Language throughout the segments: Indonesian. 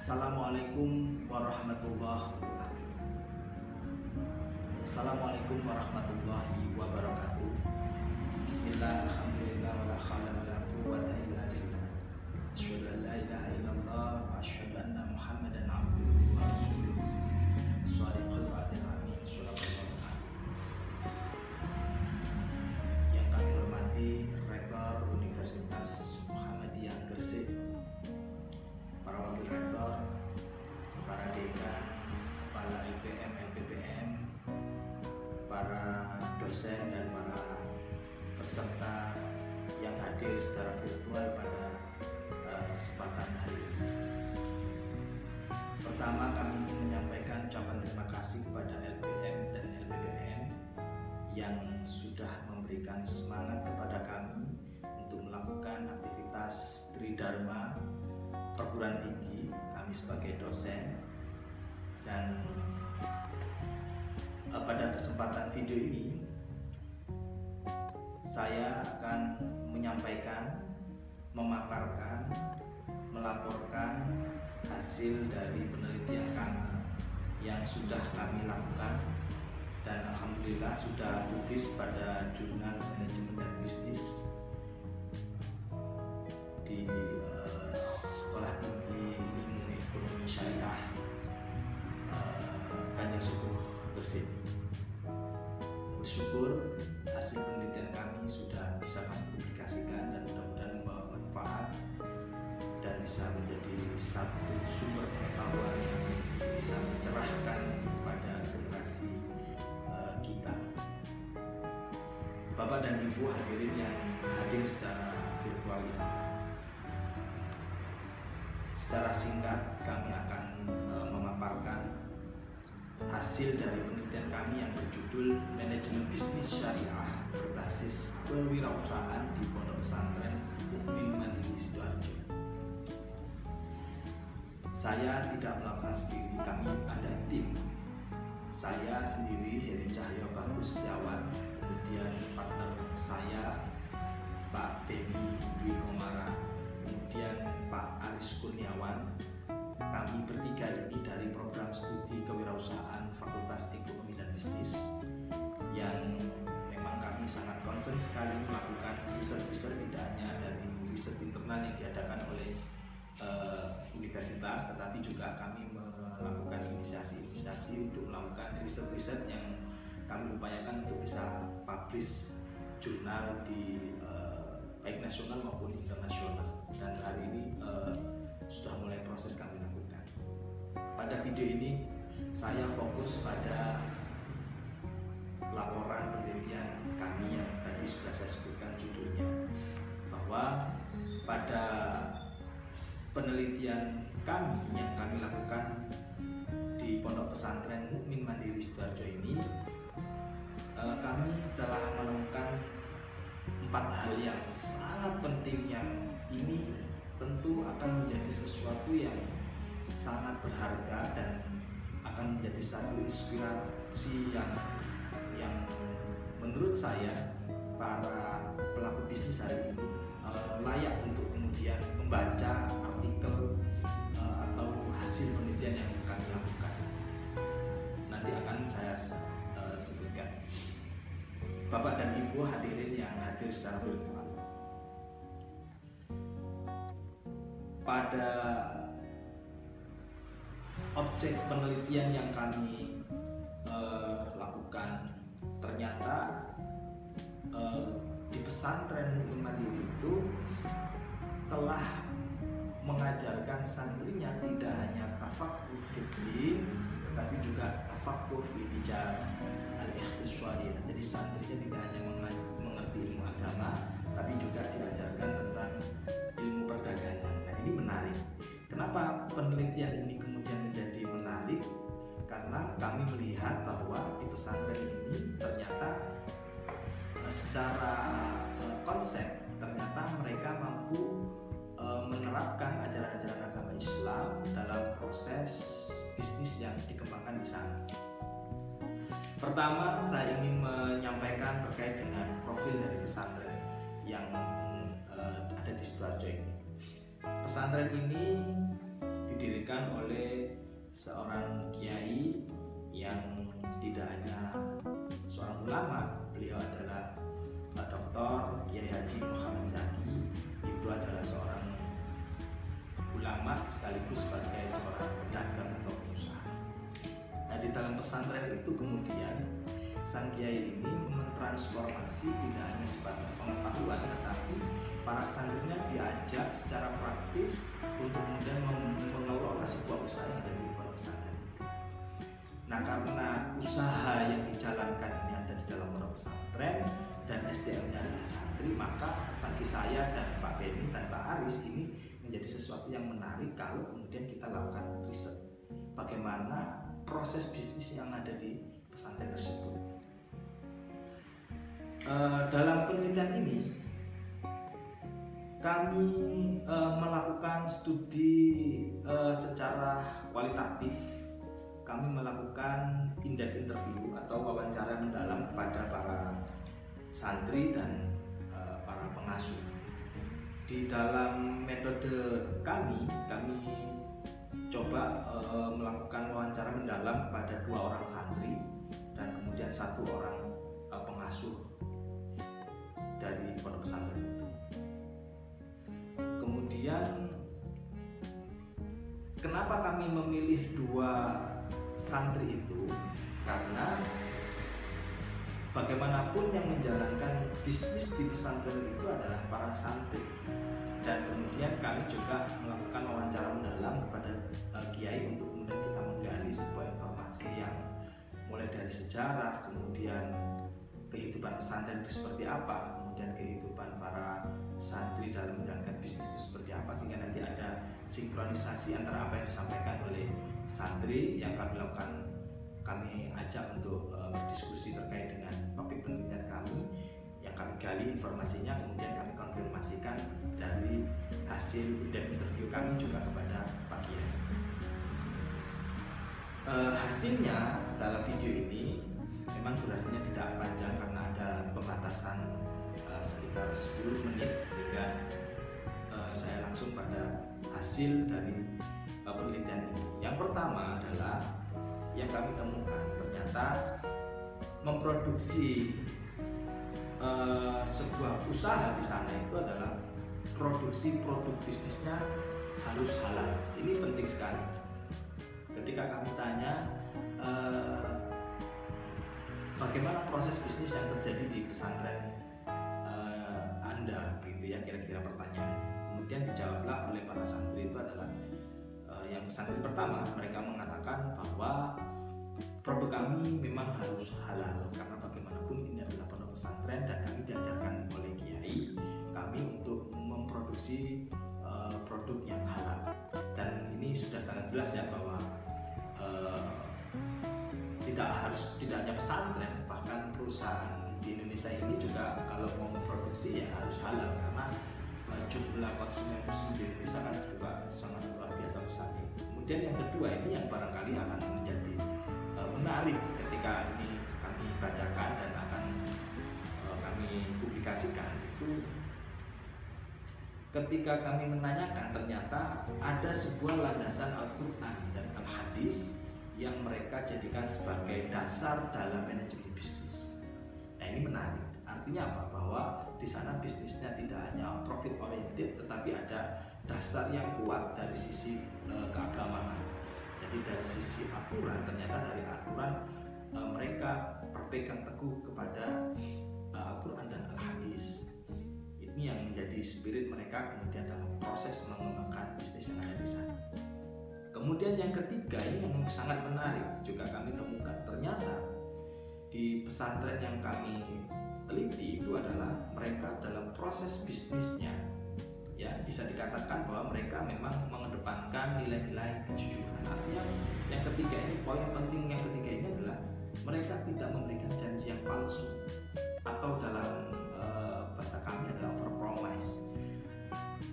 Assalamualaikum warahmatullahi wabarakatuh. Assalamualaikum warahmatullahi wabarakatuh. Bismillah, alhamdulillah, wala hawla wala quwwata illa billah. Asyhadu an la ilaha illallah wa asyhadu anna Muhammadan abduhu wa rasuluh. Shadiqul wa'dil amin. Sallallahu Yang kami hormati Rektor Universitas Muhammadiyah Gresik, para wakil rektor, para dekan, para LPM, LPPM, para dosen dan para peserta yang hadir secara virtual pada kesempatan hari ini. Pertama, kami ingin menyampaikan ucapan terima kasih kepada LPM dan LPPM yang sudah memberikan semangat kepada kami untuk melakukan aktivitas Tridharma perguruan tinggi kami sebagai dosen. Dan pada kesempatan video ini saya akan menyampaikan, memaparkan, melaporkan hasil dari penelitian kami yang sudah kami lakukan dan alhamdulillah sudah publis pada jurnal Manajemen dan Bisnis di Sekolah Tinggi Ilmu Ekonomi Syariah Kanjeng Subuh Gresik. Bersyukur hasil penelitian kami sudah bisa kami publikasikan dan mudah-mudahan membawa manfaat dan bisa menjadi satu sumber pengetahuan yang bisa mencerahkan pada generasi kita. Bapak dan Ibu hadirin yang hadir secara virtual ini, secara singkat kami akan memaparkan hasil dari penelitian kami yang berjudul Manajemen Bisnis Syariah berbasis kewirausahaan di Pondok Pesantren Mukmin Mandiri Sidoarjo. Saya tidak melakukan sendiri, kami ada tim. Saya sendiri Heri Cahyo Bagus Setiawan, kemudian partner saya Pak Beni Dwi Komara, kemudian Pak Aris Kurniawan. Kami bertiga ini dari program studi kewirausahaan Fakultas Ekonomi dan Bisnis yang memang kami sangat concern sekali melakukan riset-riset, tidak hanya dari riset internal yang diadakan oleh universitas, tetapi juga kami melakukan inisiasi untuk melakukan riset-riset yang kami upayakan untuk bisa publish jurnal di baik nasional maupun internasional, dan hari ini sudah mulai proses kami lakukan. Pada video ini saya fokus pada laporan penelitian kami yang tadi sudah saya sebutkan judulnya, bahwa pada penelitian kami yang kami lakukan di Pondok Pesantren Mukmin Mandiri Sidoarjo ini, kami telah menemukan 4 hal yang sangat penting yang ini tentu akan menjadi sesuatu yang sangat berharga dan akan menjadi satu inspirasi yang menurut saya para pelaku bisnis hari ini layak untuk kemudian membaca artikel atau hasil penelitian yang kami lakukan. Nanti akan saya sebutkan. Bapak dan Ibu hadirin yang hadir secara virtual, pada objek penelitian yang kami lakukan, ternyata di pesantren Mukmin Mandiri itu telah mengajarkan santrinya tidak hanya tafaqquh fikih, tapi juga tafaqquh fi tijarah al-ikhtisariyah. Jadi santrinya tidak hanya mengerti ilmu agama, tapi juga diajarkan tentang ilmu perdagangan. Nah, ini menarik. Kenapa penelitian ini kemudian menjadi menarik? Karena kami melihat bahwa di pesantren ini ternyata secara konsep ternyata mereka mampu menerapkan ajaran-ajaran agama Islam dalam proses bisnis yang dikembangkan di sana. Pertama, saya ingin menyampaikan terkait dengan profil dari pesantren yang ada di Sidoarjo ini. Pesantren ini didirikan oleh seorang kiai yang tidak hanya seorang ulama, beliau adalah Dr. Kiai Haji Muhammad Zaki. Itu adalah seorang ulama sekaligus sebagai seorang pedagang atau pengusaha. Nah, di dalam pesantren itu kemudian sang kiai ini mentransformasi tidak hanya sebatas pengetahuan, tetapi para santrinya diajak secara praktis untuk kemudian mengelola sebuah usaha yang ada di pondok pesantren. Nah, karena usaha yang dijalankan ini ada di dalam pondok pesantren dan SDM-nya adalah santri, maka bagi saya dan Pak Beni dan Pak Aris ini menjadi sesuatu yang menarik kalau kemudian kita lakukan riset bagaimana proses bisnis yang ada di pesantren tersebut. Dalam penelitian ini kami melakukan studi secara kualitatif. Kami melakukan in-depth interview atau wawancara mendalam kepada para santri dan para pengasuh. Di dalam metode kami coba melakukan wawancara mendalam kepada 2 orang santri dan kemudian 1 orang pengasuh dari pondok pesantren itu. Kemudian kenapa kami memilih 2 santri itu? Karena bagaimanapun yang menjalankan bisnis di pesantren itu adalah para santri. Dan kemudian kami juga melakukan wawancara mendalam kepada kiai untuk kemudian kita menggali sebuah informasi yang mulai dari sejarah, kemudian kehidupan pesantren itu seperti apa, kemudian kehidupan para santri dalam menjalankan bisnis itu seperti apa, sehingga nanti ada sinkronisasi antara apa yang disampaikan oleh santri yang kami lakukan, kami ajak untuk berdiskusi terkait dengan topik penelitian kami yang kami gali informasinya, kemudian kami konfirmasikan dari hasil interview kami juga kepada Pak Kiai. Hasilnya dalam video ini memang durasinya tidak panjang karena ada pembatasan sekitar 10 menit, sehingga saya langsung pada hasil dari penelitian ini. Yang pertama adalah yang kami temukan, ternyata memproduksi sebuah usaha di sana itu adalah produksi produk bisnisnya harus halal. Ini penting sekali. Ketika kami tanya bagaimana proses bisnis yang terjadi di pesantren Anda, gitu ya, kira-kira pertanyaan. Kemudian dijawablah oleh para santri itu adalah yang santri pertama, mereka mengatakan bahwa produk kami memang harus halal karena bagaimanapun ini adalah pondok pesantren dan kami diajarkan oleh kiai kami untuk memproduksi produk yang halal. Dan ini sudah sangat jelas ya bahwa tidak hanya pesantren, bahkan perusahaan di Indonesia ini juga kalau mau memproduksi ya harus halal karena jumlah konsumen muslim di Indonesia kan juga sangat luar biasa besarnya. Kemudian yang kedua ini yang barangkali akan menjadi menarik ketika ini kami bacakan dan akan kami publikasikan, itu ketika kami menanyakan ternyata ada sebuah landasan Al-Quran dan Al-Hadis yang mereka jadikan sebagai dasar dalam manajemen bisnis. Nah, ini menarik. Artinya apa? Bahwa di sana bisnisnya tidak hanya profit oriented, tetapi ada dasar yang kuat dari sisi keagamaan. Jadi dari sisi aturan, ternyata dari aturan mereka berpegang teguh kepada Al-Quran dan Al-Hadis. Ini yang menjadi spirit mereka kemudian dalam proses mengembangkan bisnis yang ada di sana. Kemudian yang ketiga ini yang sangat menarik juga kami temukan, ternyata di pesantren yang kami teliti itu adalah mereka dalam proses bisnisnya ya bisa dikatakan bahwa mereka memang mengedepankan nilai-nilai kejujuran. Artinya yang ketiga ini, poin penting yang ketiga ini adalah mereka tidak memberikan janji yang palsu atau dalam bahasa kami adalah overpromise.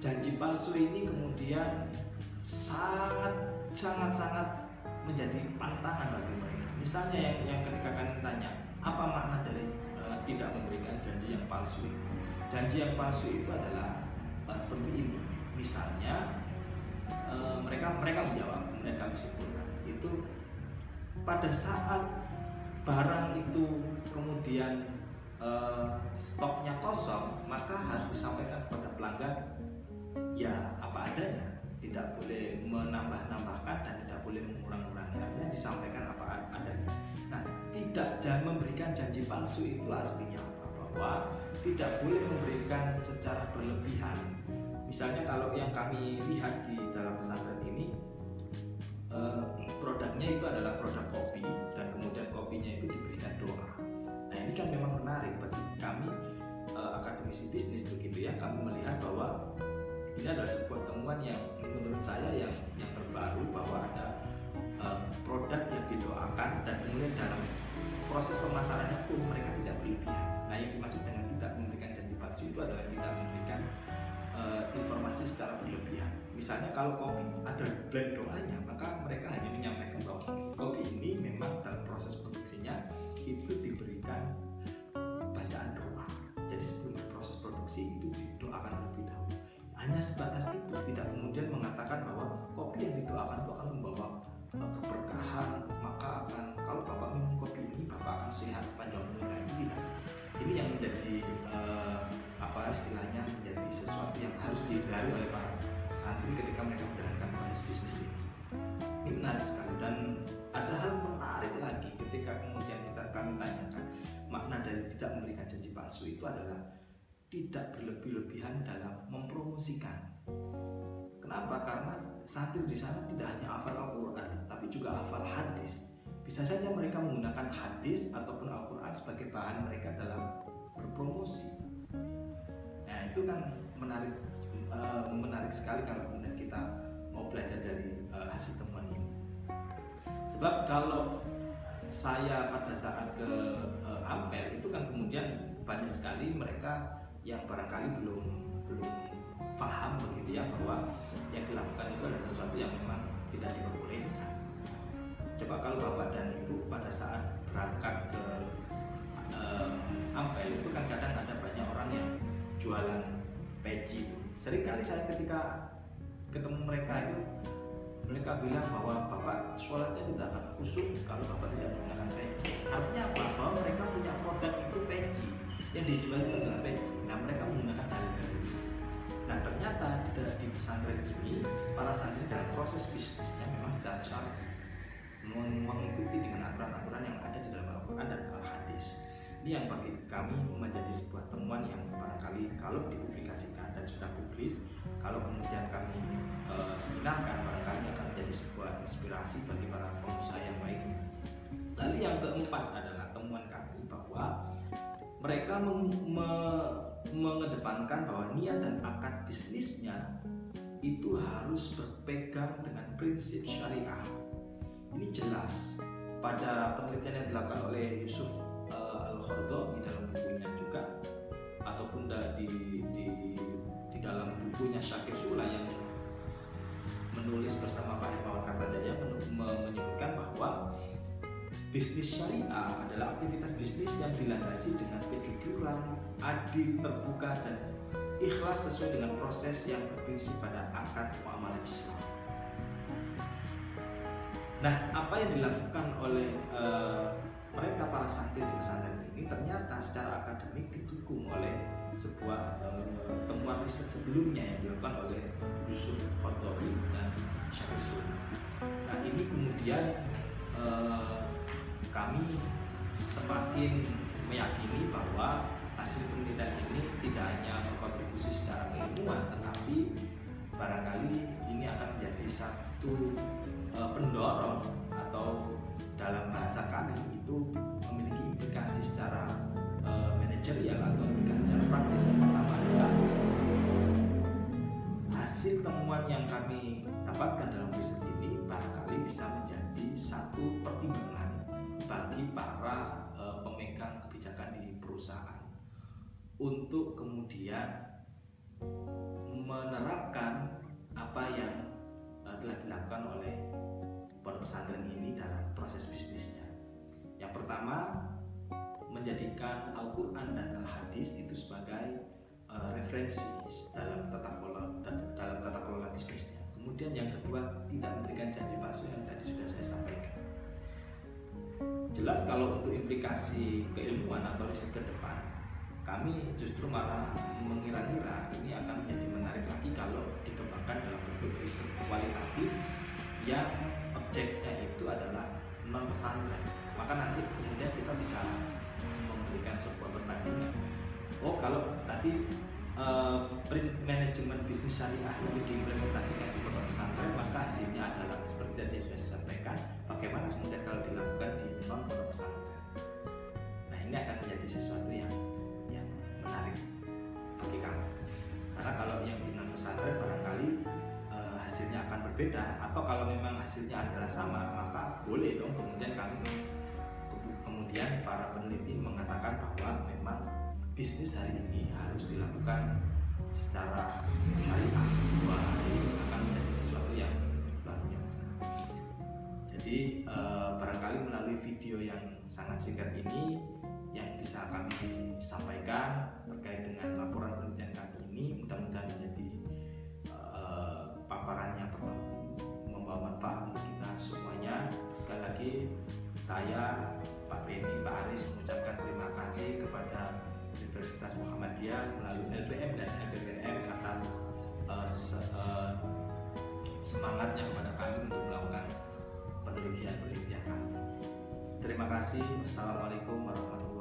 Janji palsu ini kemudian sangat menjadi pantangan bagi mereka. Misalnya yang ketika kalian tanya apa makna dari tidak memberikan janji yang palsu itu. Janji yang palsu itu adalah seperti ini. Misalnya mereka menjawab, kemudian kami simpulkan itu pada saat barang itu kemudian stoknya kosong, maka harus disampaikan kepada pelanggan ya apa adanya, tidak boleh menambah-nambahkan dan tidak boleh mengurang-urangi, artinya disampaikan apa adanya. Nah, jangan memberikan janji palsu itu artinya apa? Bahwa tidak boleh memberikan secara berlebihan. Misalnya kalau yang kami lihat di dalam pesantren ini, produknya itu adalah produk kopi dan kemudian kopinya itu diberikan doa. Nah, ini kan memang menarik bagi kami akademisi bisnis begitu ya. Kami melihat bahwa ini adalah sebuah temuan yang menurut saya yang terbaru, bahwa ada produk yang didoakan dan kemudian dalam proses pemasarannya pun mereka tidak berlebihan. Nah, yang dimaksud dengan tidak memberikan janji palsu itu adalah tidak memberikan informasi secara berlebihan. Misalnya kalau kopi ada blend doanya, maka mereka hanya menyampaikan bahwa kopi ini memang dalam proses produksinya itu diberikan bacaan doa. Jadi sebelum proses produksi itu didoakan terlebih dahulu. Hanya sebatas itu, tidak kemudian mengatakan bahwa kopi yang didoakan itu akan membawa keberkahan, maka akan kalau Bapak minum kopi ini Bapak akan sehat panjang umur. Tidak. Ini yang menjadi istilahnya menjadi sesuatu yang harus dihindari oleh para santri ketika mereka menjalankan proses bisnis ini. Ini menarik sekali, dan ada hal menarik lagi ketika kemudian kami tanyakan makna dari tidak memberikan janji palsu itu adalah tidak berlebih-lebihan dalam mempromosikan. Kenapa? Karena santri di sana tidak hanya hafal Al-Quran, tapi juga hafal hadis. Bisa saja mereka menggunakan hadis ataupun Al-Quran sebagai bahan mereka dalam berpromosi. Nah, itu kan menarik sekali kalau kemudian kita mau belajar dari hasil temuan ini. Sebab kalau saya pada saat ke Ampel itu kan kemudian banyak sekali mereka yang barangkali belum paham begitu ya, bahwa yang dilakukan itu adalah sesuatu yang memang tidak diperbolehkan. Coba kalau Bapak dan Ibu pada saat berangkat ke Ampel itu kan kadang ada banyak orang yang jualan peci itu. Seringkali saya ketika ketemu mereka itu, mereka bilang bahwa Bapak sholatnya tidak akan khusyuk kalau Bapak tidak menggunakan peci. Artinya apa? Bahwa mereka punya produk itu peci, yang dijual itu adalah peci. Nah, mereka menggunakan dalil-dalil itu. Nah, ternyata di pesantren ini para santri dalam proses bisnisnya memang secara syar'i mengikuti dengan aturan-aturan yang ada di dalam Al-Quran dan Al-Hadis. Ini yang bagi kami menjadi sebuah temuan yang barangkali kalau dipublikasikan dan sudah publis, kalau kemudian kami seminarkan, barangkali akan menjadi sebuah inspirasi bagi para pengusaha yang lain. Lalu yang keempat adalah temuan kami bahwa mereka mengedepankan bahwa niat dan akad bisnisnya itu harus berpegang dengan prinsip syariah. Ini jelas pada penelitian yang dilakukan oleh Yusuf Al-Khordho di dalam bukunya juga, ataupun di dalam bukunya Syakir Sula yang menulis bersama Pak Hermawan Kartajaya menyebutkan bahwa bisnis syariah adalah aktivitas bisnis yang dilandasi dengan kejujuran, adil, terbuka, dan ikhlas sesuai dengan proses yang berprinsip pada akad muamalah Islam. Nah, apa yang dilakukan oleh mereka para santri di pesantren ini ternyata secara akademik didukung oleh sebuah temuan riset sebelumnya yang dilakukan oleh Yusuf Al-Khordho dan Syakir Sula. Nah, ini kemudian kami semakin meyakini bahwa hasil penelitian ini tidak hanya berkontribusi secara keilmuan, tetapi barangkali ini akan menjadi satu pendorong, atau dalam bahasa kami itu memiliki implikasi secara manajerial atau implikasi secara praktis. Yang pertama adalah hasil temuan yang kami dapatkan dalam riset ini barangkali bisa menjadi satu pertimbangan bagi para pemegang kebijakan di perusahaan untuk kemudian menerapkan apa yang telah dilakukan oleh pondok pesantren ini dalam proses bisnisnya. Yang pertama, menjadikan Al-Quran dan Al-Hadis itu sebagai referensi dalam tata kelola bisnisnya. Kemudian yang kedua, tidak memberikan janji palsu yang tadi sudah saya sampaikan. Jelas kalau untuk implikasi keilmuan atau riset ke depan, kami justru malah mengira-ngira ini akan menjadi menarik lagi kalau dikembangkan dalam bentuk riset kualitatif yang objeknya itu adalah non pesantren. Maka nanti kemudian kita bisa memberikan sebuah perbandingan. Oh, kalau tadi print manajemen bisnis syariah ini diimplementasikan di pondok pesantren, maka hasilnya adalah seperti tadi yang sudah saya sampaikan. Bagaimana kemudian kalau dilakukan di non pondok pesantren? Nah, ini akan menjadi sesuatu yang menarik bagi kami. Karena kalau yang di non pesantren barangkali hasilnya akan berbeda, atau kalau memang hasilnya adalah sama, maka boleh dong kemudian para peneliti mengatakan bahwa memang bisnis hari ini harus dilakukan secara syariah. Wah, ini akan menjadi sesuatu yang luar biasa. Jadi barangkali melalui video yang sangat singkat ini yang bisa kami sampaikan terkait dengan laporan penelitian kami ini, mudah-mudahan menjadi paparan yang membawa manfaat untuk kita semuanya. Sekali lagi saya, Pak Beni, Pak Aris mengucapkan terima kasih kepada Universitas Muhammadiyah melalui LPM dan LPPM atas semangatnya kepada kami untuk melakukan penelitian kami. Terima kasih. Wassalamualaikum warahmatullahi wabarakatuh.